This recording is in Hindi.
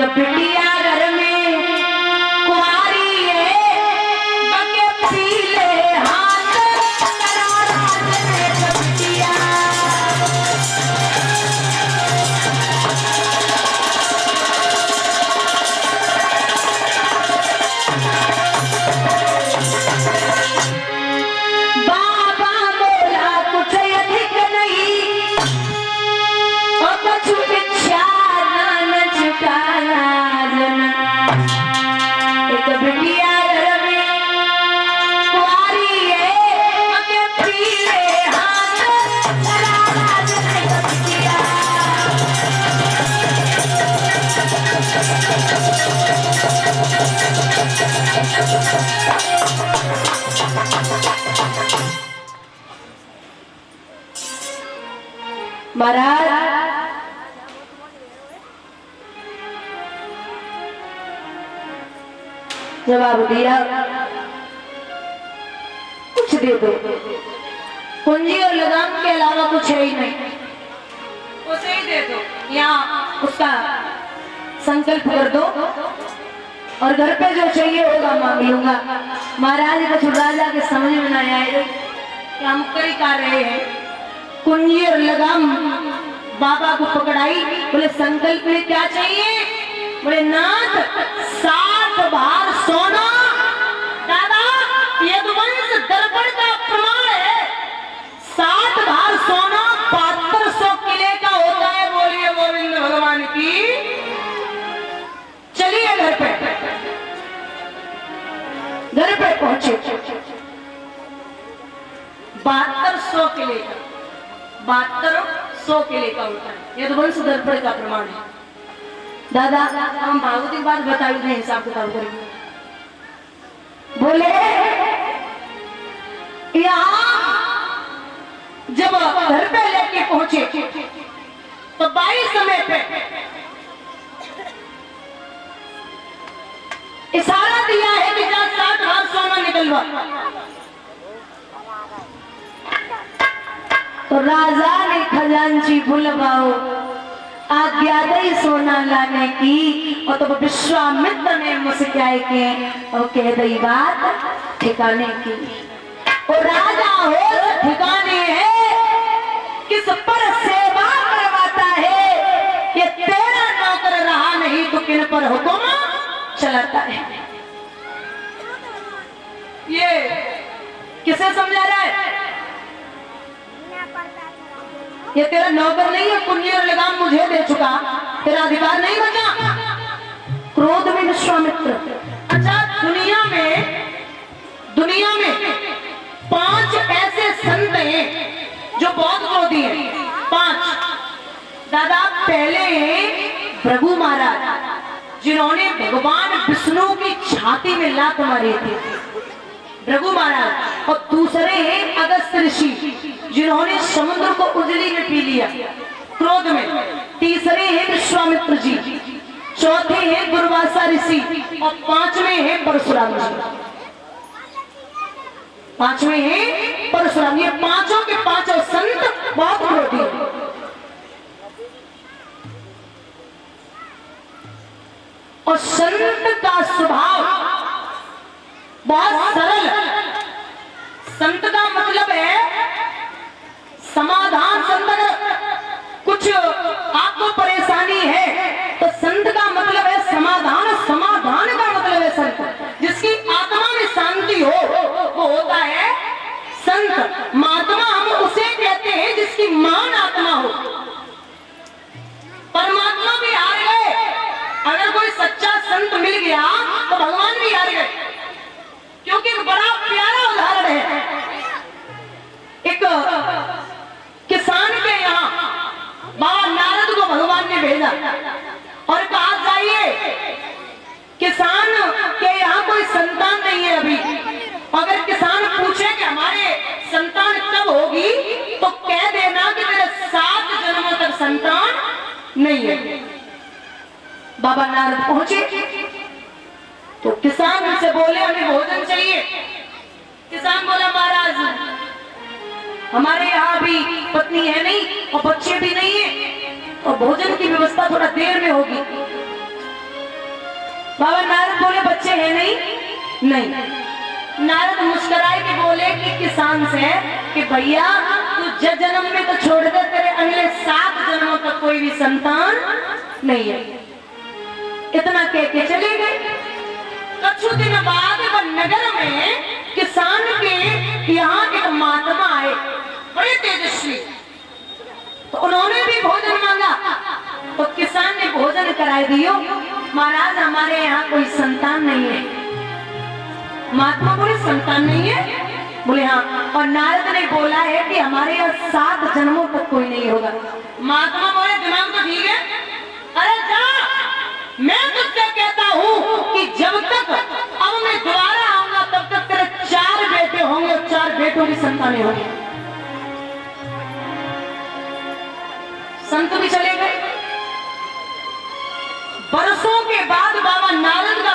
बिटिया घर में कुंवारी है, बके पीले हाथ करो राज में बिटिया। बाबा बोला कुछ अधिक नहीं और कछु इच्छा न चुकाया जना। एक बिटिया घर में कुंवारी है, बके पीले हाथ करो राज में बिटिया। महाराज जवाब दिया, कुछ दे दो, कुंजी और लगाम के अलावा कुछ है ही नहीं, उसे ही दे दो, यहाँ उसका संकल्प कर दो और घर पे जो चाहिए होगा मांग लूंगा। महाराज को राजा के समझ में ना आए कि हम कई कर रहे हैं। कुंजी और लगाम बाबा को पकड़ाई, बोले संकल्प में क्या चाहिए? बोले नाथ 60 भार सोना। दादा यदुवंश दर्पण का प्रमाण है, 60 भार सोना 7200 किले का होता है। बोलिए गोविंद भगवान की। चलिए घर पे पहुंचे, 7200 किले का, 7200 किले का होता है। यदुवंश दर्पण का प्रमाण है। दादा हम भागवती बात बताई नहीं, हिसाब किताब करेंगे। बोले यहाँ जब घर पे लेके पहुंचे तो 22 समय पे इशारा दिया है कि जहाँ 60 भार सोना निकलवा। तो राजा ने खजांची बुलवाओ, आज्ञा दई सोना लाने की। और तो विश्वामित्र ने मुस्कुराए के और कह दई बात ठिकाने की। और राजा हो ठिकाने है, किस पर सेवा करवाता है, ये तेरा नौकर रहा नहीं तो किन पर हुक्म चलाता है। ये किसे समझा रहा है? ये तेरा नौकर नहीं है, कुंजी और लगाम मुझे दे चुका, तेरा अधिकार नहीं बचा। क्रोध में विश्वामित्र। अच्छा दुनिया में 5 ऐसे संत हैं जो बहुत क्रोधी हैं। 5 दादा। पहले हैं भृगु महाराज, जिन्होंने भगवान विष्णु की छाती में लात मारी थी, भृगु महाराज। और दूसरे हैं अगस्त्य ऋषि, जिन्होंने समुद्र को उजली में पी लिया क्रोध में। तीसरे हैं विश्वामित्र जी, चौथे हैं दुर्वासा ऋषि और 5वें हैं परशुराम जी। 5वें हैं परशुराम। ये पांचों के पांचों संत बहुत क्रोधी हैं। और संत का स्वभाव बहुत सरल। संत का मतलब है समाधान। संत अगर कुछ आपको परेशानी है तो संत का मतलब है समाधान। समाधान का मतलब है संत। जिसकी आत्मा में शांति हो वो होता है संत। महात्मा हम उसे कहते हैं जिसकी मान आत्मा हो। परमात्मा भी हार गए। अगर कोई सच्चा संत मिल गया तो भगवान भी हार गए। क्योंकि बड़ा प्यारा उदाहरण है। एक किसान के यहाँ बाबा नारद को भगवान ने भेजा और कहा जाइए किसान के यहाँ कोई संतान नहीं है अभी। अगर किसान पूछे कि हमारे संतान कब होगी तो कह देना कि मेरे 7 जन्मों तक संतान नहीं है। बाबा नारद पहुंचे तो किसान से बोले हमें भोजन चाहिए। किसान बोला महाराज हमारे यहाँ भी पत्नी है नहीं और बच्चे भी नहीं है और भोजन की व्यवस्था थोड़ा देर में होगी। बाबा नारद बोले बच्चे हैं नहीं। नारद मुस्कुराए के बोले कि किसान से कि भैया तू जन्म में तो छोड़ दे, तेरे अगले 7 जन्मों तक कोई भी संतान नहीं है। इतना कह के चले गए। कुछ दिन बाद वह नगर में किसान के यहाँ एक महात्मा आए, बड़े तेजस्वी। तो उन्होंने भी भोजन मांगा, तो किसान ने भोजन कराए दियो। महाराज हमारे यहाँ कोई संतान नहीं है। महात्मा बोले संतान नहीं है? बोले हाँ। और नारद ने बोला है कि हमारे यहाँ 7 जन्मों तक कोई नहीं होगा। महात्मा बोले दिमाग तो ठीक है, अरे जा, मैं तुझसे कहता हूँ कि जब तक अब मैं दोबारा आऊंगा तब तक तेरे 4 बेटे होंगे और 4 बेटों की संतानें होंगी। संत भी चले गए। बरसों के बाद बाबा नारद का